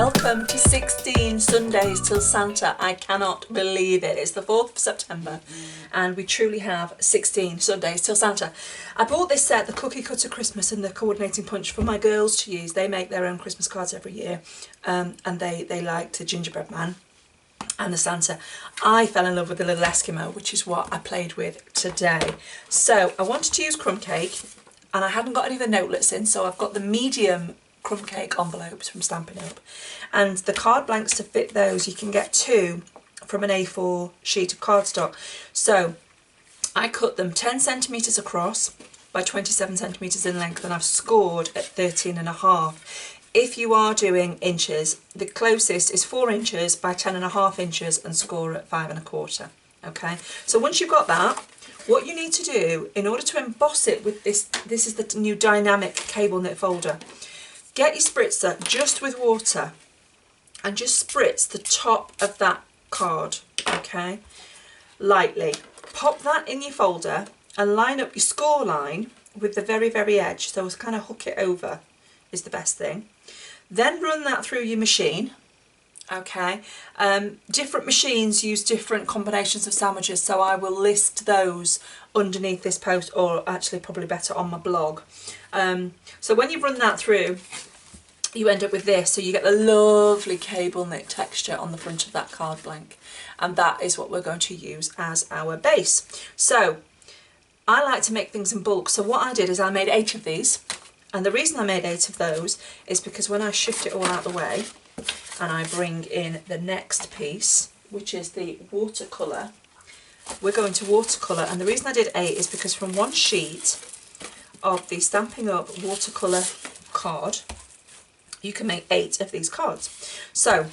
Welcome to 16 Sundays till Santa. I cannot believe it. It's the 4th of September and we truly have 16 Sundays till Santa. I bought this set, the Cookie Cutter Christmas and the Coordinating Punch, for my girls to use. They make their own Christmas cards every year and they like the gingerbread man and the Santa. I fell in love with the little Eskimo, which is what I played with today. So I wanted to use crumb cake and I hadn't got any of the notelets in, so I've got the medium crumb cake envelopes from Stampin' Up, and the card blanks to fit those you can get 2 from an A4 sheet of cardstock. So I cut them 10 centimetres across by 27 centimetres in length, and I've scored at 13.5. If you are doing inches, the closest is 4 inches by 10.5 inches and score at 5.25. Okay, so once you've got that, what you need to do in order to emboss it with this is the new dynamic cable knit folder. Get your spritzer just with water and just spritz the top of that card, okay, lightly. Pop that in your folder and line up your score line with the very, very edge, so it's kind of hook it over is the best thing. Then run that through your machine, okay. Different machines use different combinations of sandwiches, so I will list those underneath this post, or actually probably better on my blog. So when you run that through, you end up with this, so you get the lovely cable knit texture on the front of that card blank, and that is what we're going to use as our base. So I like to make things in bulk, so what I did is I made 8 of these, and the reason I made 8 of those is because when I shift it all out of the way and I bring in the next piece, which is the watercolour, we're going to watercolour, and the reason I did 8 is because from one sheet of the Stampin' Up watercolour card, you can make 8 of these cards. So,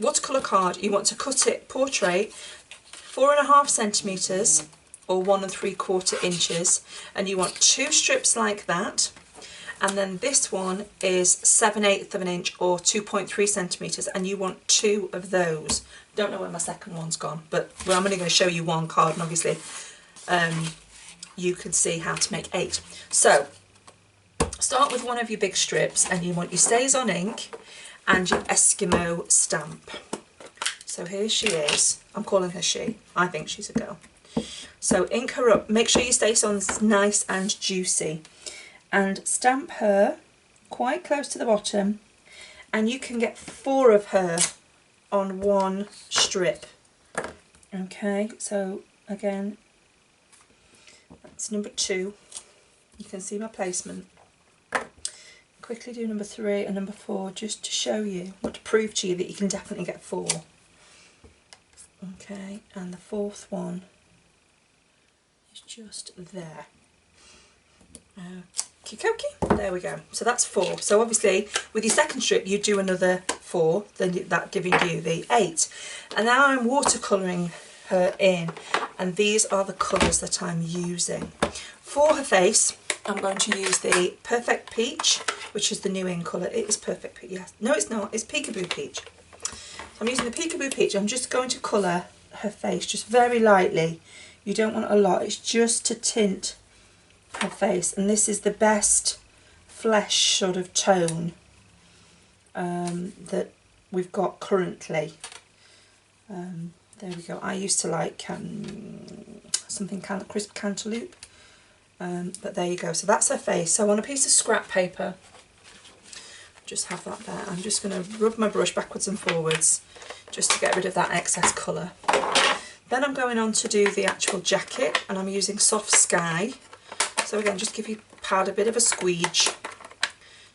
watercolour card, you want to cut it portrait 4.5 centimetres or 1 3/4 inches, and you want 2 strips like that, and then this one is 7/8 of an inch or 2.3 centimetres, and you want 2 of those. Don't know where my second one's gone, but I'm only going to show you one card, and obviously you can see how to make 8. So start with one of your big strips, and you want your StazOn ink and your Eskimo stamp. So here she is. I'm calling her she. I think she's a girl. So ink her up. Make sure your StazOn's nice and juicy, and stamp her quite close to the bottom, and you can get 4 of her on one strip. Okay, so again, that's number 2. You can see my placement. Quickly do number 3 and number 4 just to show you, or to prove to you that you can definitely get 4. Okay, and the 4th one is just there. Okie, there we go. So that's 4. So obviously with your second strip you do another 4, then that giving you the 8. And now I'm watercolouring her in, and these are the colours that I'm using. For her face, I'm going to use the Perfect Peach, which is the new in colour. It is Perfect Peach, yes. No, it's not. It's Peekaboo Peach. So I'm using the Peekaboo Peach. I'm just going to colour her face just very lightly. You don't want a lot. It's just to tint her face, and this is the best flesh sort of tone that we've got currently. There we go. I used to like something crisp cantaloupe, but there you go. So that's her face. So on a piece of scrap paper, just have that there. I'm just going to rub my brush backwards and forwards just to get rid of that excess colour. Then I'm going on to do the actual jacket, and I'm using Soft Sky. So again, just give your pad a bit of a squeege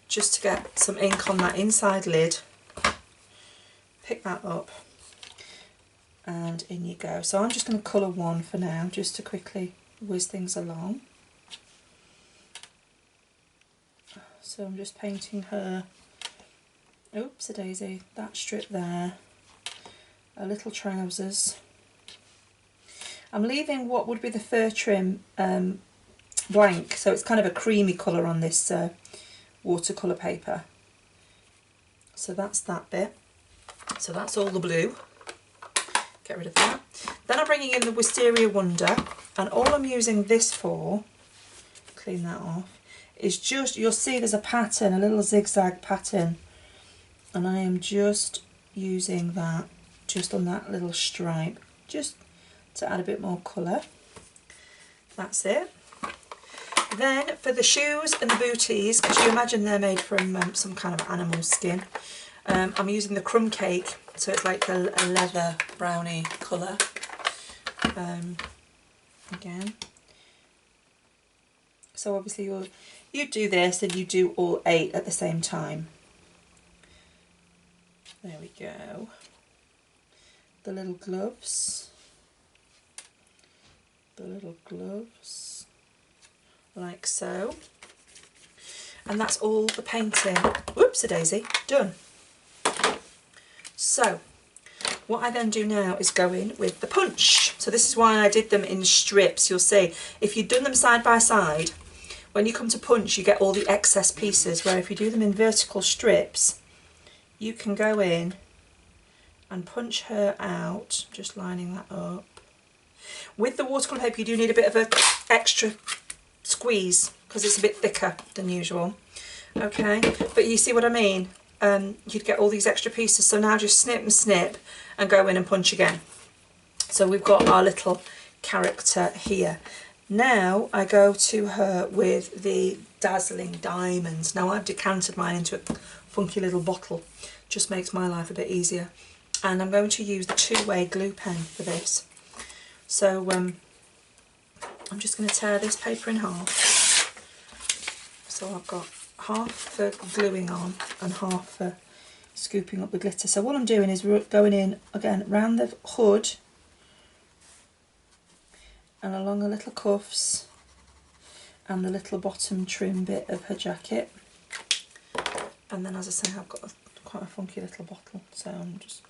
just to get some ink on that inside lid. Pick that up and in you go. So I'm just going to colour 1 for now, just to quickly whiz things along. So I'm just painting her, oops-a-daisy, that strip there, her little trousers. I'm leaving what would be the fur trim blank, so it's kind of a creamy colour on this watercolour paper. So that's that bit. So that's all the blue. Get rid of that. Then I'm bringing in the Wisteria Wonder, and all I'm using this for, clean that off, is just, you'll see there's a pattern, a little zigzag pattern and I am just using that just on that little stripe, just to add a bit more colour. That's it. Then for the shoes and the booties, because you imagine they're made from some kind of animal skin, I'm using the crumb cake, so it's like a leather brownie colour. Again, so obviously you do this and you do all 8 at the same time. There we go. The little gloves, like so, and that's all the painting, whoops-a-daisy, done. So what I then do now is go in with the punch. So this is why I did them in strips. You'll see if you've done them side by side, when you come to punch you get all the excess pieces, where if you do them in vertical strips you can go in and punch her out, just lining that up. With the watercolour paper you do need a bit of an extra squeeze because it's a bit thicker than usual. Okay, but you see what I mean? You'd get all these extra pieces, so now just snip and snip and go in and punch again. So we've got our little character here. Now I go to her with the dazzling diamonds. Now I've decanted mine into a funky little bottle, just makes my life a bit easier. And I'm going to use the two-way glue pen for this. So I'm just going to tear this paper in half. So I've got half for gluing on and half for scooping up the glitter. So what I'm doing is going in again round the hood and along the little cuffs and the little bottom trim bit of her jacket. And then, as I say, I've got quite a funky little bottle, so I'm just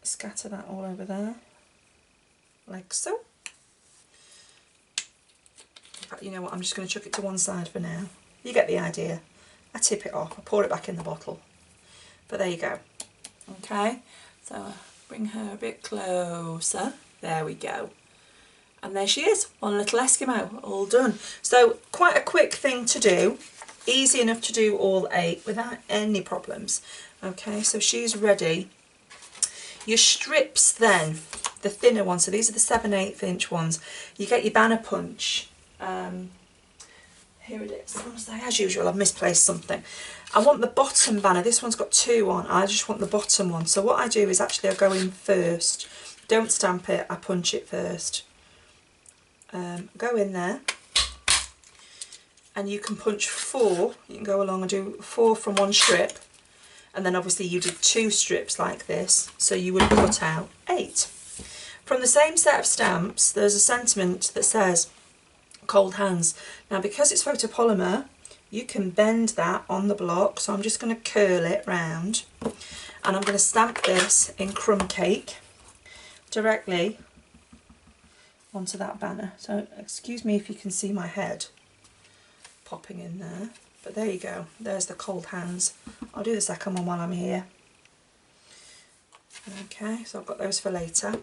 scatter that all over there, like so. In fact, you know what, I'm just going to chuck it to one side for now. You get the idea. I tip it off, I pour it back in the bottle. But there you go. Okay, so I bring her a bit closer. There we go. And there she is, one little Eskimo, all done. So quite a quick thing to do, easy enough to do all 8 without any problems. Okay, so she's ready. Your strips then, the thinner ones, so these are the 7/8 inch ones. You get your banner punch. Here it is. As usual, I've misplaced something. I want the bottom banner. This one's got 2 on. I just want the bottom one. So what I do is actually I go in first. Don't stamp it, I punch it first. Go in there. And you can punch 4. You can go along and do 4 from one strip. And then obviously you did 2 strips like this, so you would cut out 8. From the same set of stamps, there's a sentiment that says cold hands. Now because it's photopolymer, you can bend that on the block, so I'm just going to curl it round and I'm going to stamp this in crumb cake directly onto that banner. So excuse me if you can see my head popping in there. But there you go, there's the cold hands. I'll do the second one while I'm here. Okay, so I've got those for later.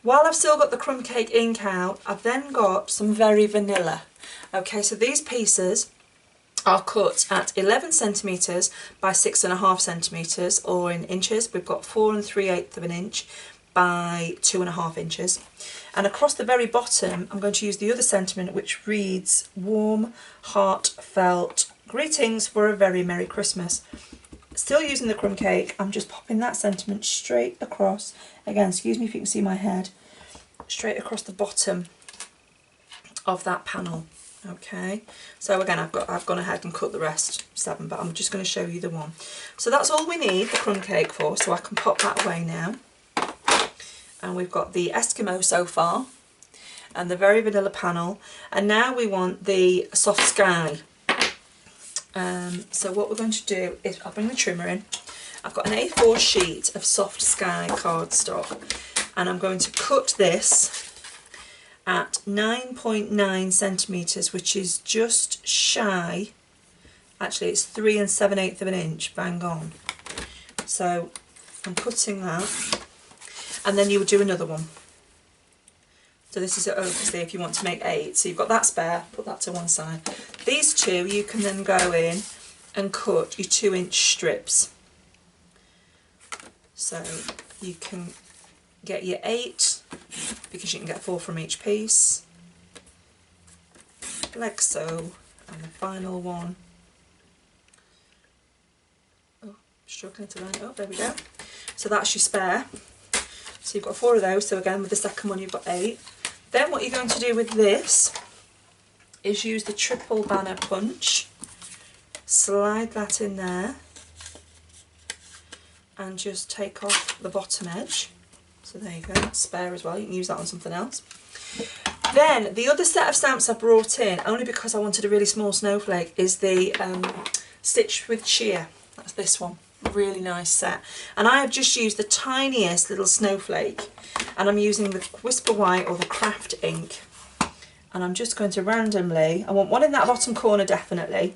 While I've still got the crumb cake ink out, I've then got some Very Vanilla. Okay, so these pieces are cut at 11 centimetres by 6.5 centimetres, or in inches, we've got 4 3/8 of an inch by 2.5 inches. And across the very bottom, I'm going to use the other sentiment, which reads, warm, heartfelt greetings for a very Merry Christmas. Still using the crumb cake, I'm just popping that sentiment straight across. Again, excuse me if you can see my head. Straight across the bottom of that panel. Okay, so again, I've gone ahead and cut the rest 7, but I'm just going to show you the one. So that's all we need the crumb cake for, so I can pop that away now. And we've got the Eskimo so far, and the Very Vanilla panel, and now we want the soft sky. So what we're going to do is, I'll bring the trimmer in. I've got an A4 sheet of soft sky cardstock, and I'm going to cut this at 9.9 centimetres, which is just shy, actually it's 3 7/8 of an inch, bang on. So I'm cutting that, and then you would do another one. So this is obviously if you want to make 8, so you've got that spare, put that to one side. These 2 you can then go in and cut your 2-inch strips. So you can get your 8 because you can get 4 from each piece, like so, and the final one. Oh, struggling to line it up, there we go. So that's your spare. So you've got 4 of those, so again with the second one you've got 8. Then what you're going to do with this is use the triple banner punch, slide that in there and just take off the bottom edge. So there you go, that's spare as well, you can use that on something else. Then the other set of stamps I brought in, only because I wanted a really small snowflake, is the Stitch with Cheer. That's this one, really nice set. And I have just used the tiniest little snowflake, and I'm using the Whisper White or the Craft ink. And I'm just going to randomly, I want one in that bottom corner definitely,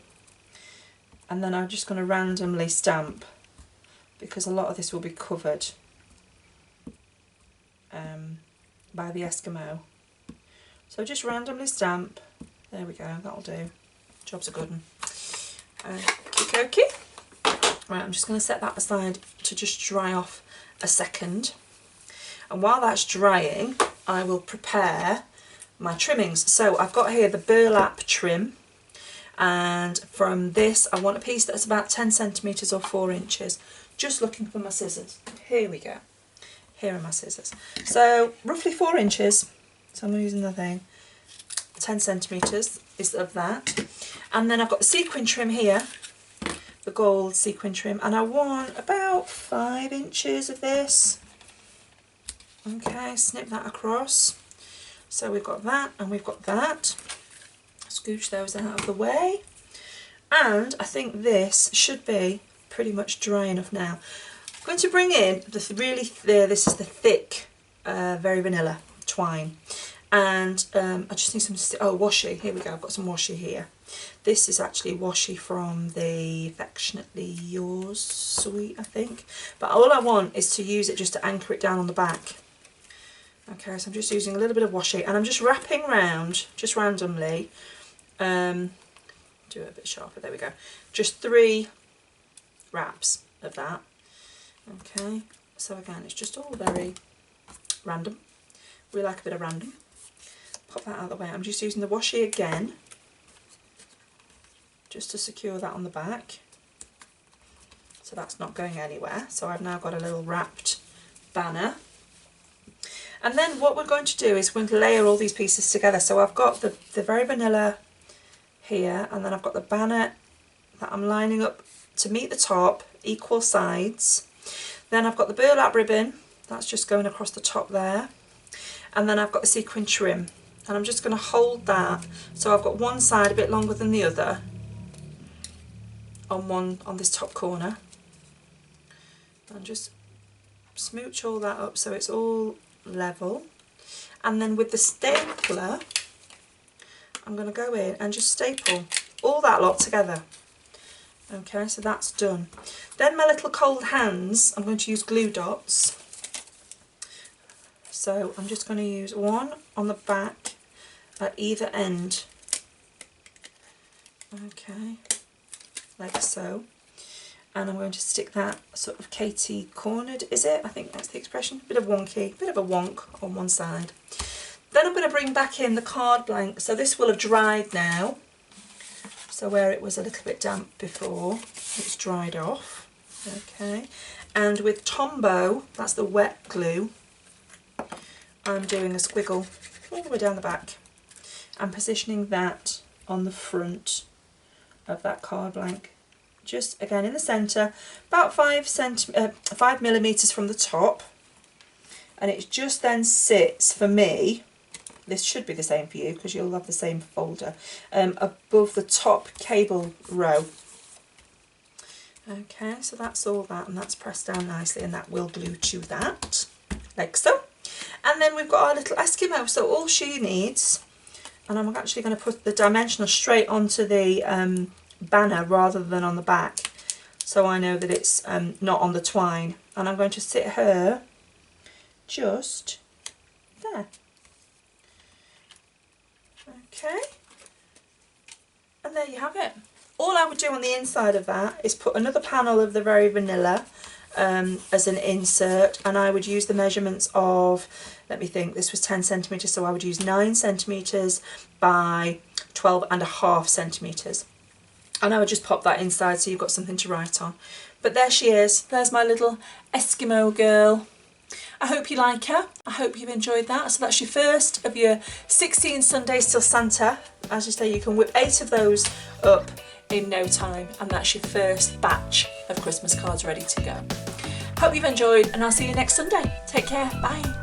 and then I'm just going to randomly stamp, because a lot of this will be covered by the Eskimo. So just randomly stamp, there we go, that'll do, job's a good one. Okay. Right, I'm just going to set that aside to just dry off a second, and while that's drying I will prepare my trimmings. So I've got here the burlap trim, and from this I want a piece that's about 10 centimetres or 4 inches. Just looking for my scissors. Here we go. Here are my scissors. So roughly 4 inches. So I'm using the thing. 10 centimetres is of that. And then I've got the sequin trim here, the gold sequin trim, and I want about 5 inches of this. Okay, snip that across. So we've got that and we've got that. Scooch those out of the way. And I think this should be pretty much dry enough now. I'm going to bring in this is the thick Very Vanilla twine, and I just need some washi. Here we go, I've got some washi here. This is actually washi from the Affectionately Yours suite, I think, but all I want is to use it just to anchor it down on the back. Okay, so I'm just using a little bit of washi, and I'm just wrapping round just randomly, do it a bit sharper, there we go, just 3 wraps of that. Okay, so again it's just all very random. We like a bit of random. Pop that out of the way. I'm just using the washi again just to secure that on the back, so that's not going anywhere. So I've now got a little wrapped banner, and then what we're going to do is we're going to layer all these pieces together. So I've got the Very Vanilla here, and then I've got the banner that I'm lining up to meet the top, equal sides. Then I've got the burlap ribbon, that's just going across the top there. And then I've got the sequin trim, and I'm just going to hold that. So I've got one side a bit longer than the other on this top corner. And just smooch all that up so it's all level. And then with the stapler, I'm going to go in and just staple all that lot together. Okay, so that's done. Then my little cold hands, I'm going to use glue dots. So I'm just going to use one on the back at either end. Okay, like so. And I'm going to stick that sort of Katie cornered, is it? I think that's the expression. Bit of a wonk on one side. Then I'm going to bring back in the card blank. So this will have dried now. So where it was a little bit damp before, it's dried off. Okay, and with Tombow, that's the wet glue, I'm doing a squiggle all the way down the back and positioning that on the front of that card blank, just again in the centre, about 5 millimetres from the top, and it just then sits for me. This should be the same for you because you'll have the same folder, above the top cable row. Okay, so that's all that, and that's pressed down nicely, and that will glue to that, like so. And then we've got our little Eskimo, so all she needs, and I'm actually going to put the dimensional straight onto the banner rather than on the back, so I know that it's not on the twine, and I'm going to sit her just there. Okay, and there you have it. All I would do on the inside of that is put another panel of the Very Vanilla as an insert, and I would use the measurements of, let me think, this was 10 centimetres, so I would use 9 centimetres by 12.5 centimetres. And I would just pop that inside so you've got something to write on. But there she is. There's my little Eskimo girl. I hope you like her. I hope you've enjoyed that. So that's your first of your 16 Sundays till Santa. As you say, you can whip 8 of those up in no time, and that's your first batch of Christmas cards ready to go. Hope you've enjoyed, and I'll see you next Sunday. Take care. Bye.